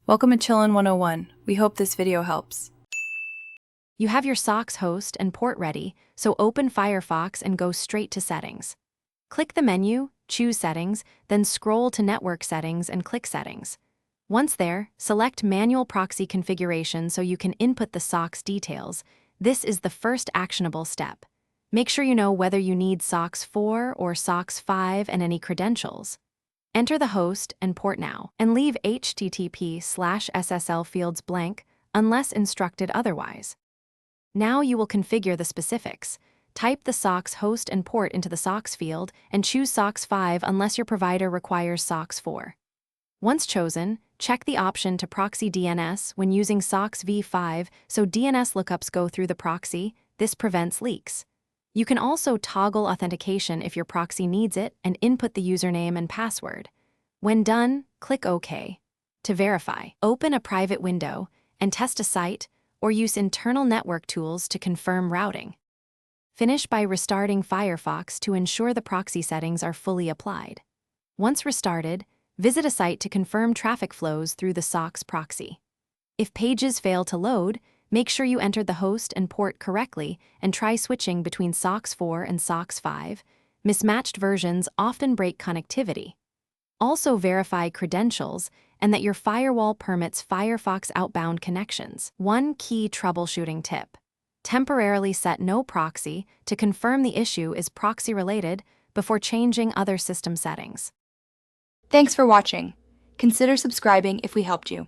Welcome to Chillin' 101. We hope this video helps. You have your SOCKS host and port ready, so open Firefox and go straight to Settings. Click the menu, choose Settings, then scroll to Network Settings and click Settings. Once there, select Manual Proxy Configuration so you can input the SOCKS details. This is the first actionable step. Make sure you know whether you need SOCKS 4 or SOCKS 5 and any credentials. Enter the host and port now, and leave HTTP/SSL fields blank unless instructed otherwise. Now you will configure the specifics. Type the SOCKS host and port into the SOCKS field and choose SOCKS 5 unless your provider requires SOCKS 4. Once chosen, check the option to proxy DNS when using SOCKS v5 so DNS lookups go through the proxy. This prevents leaks. You can also toggle authentication if your proxy needs it and input the username and password. When done, click OK. To verify, open a private window and test a site or use internal network tools to confirm routing. Finish by restarting Firefox to ensure the proxy settings are fully applied. Once restarted, visit a site to confirm traffic flows through the SOCKS proxy. If pages fail to load, make sure you entered the host and port correctly and try switching between SOCKS 4 and SOCKS 5. Mismatched versions often break connectivity. Also verify credentials and that your firewall permits Firefox outbound connections. One key troubleshooting tip: temporarily set no proxy to confirm the issue is proxy-related before changing other system settings. Thanks for watching. Consider subscribing if we helped you.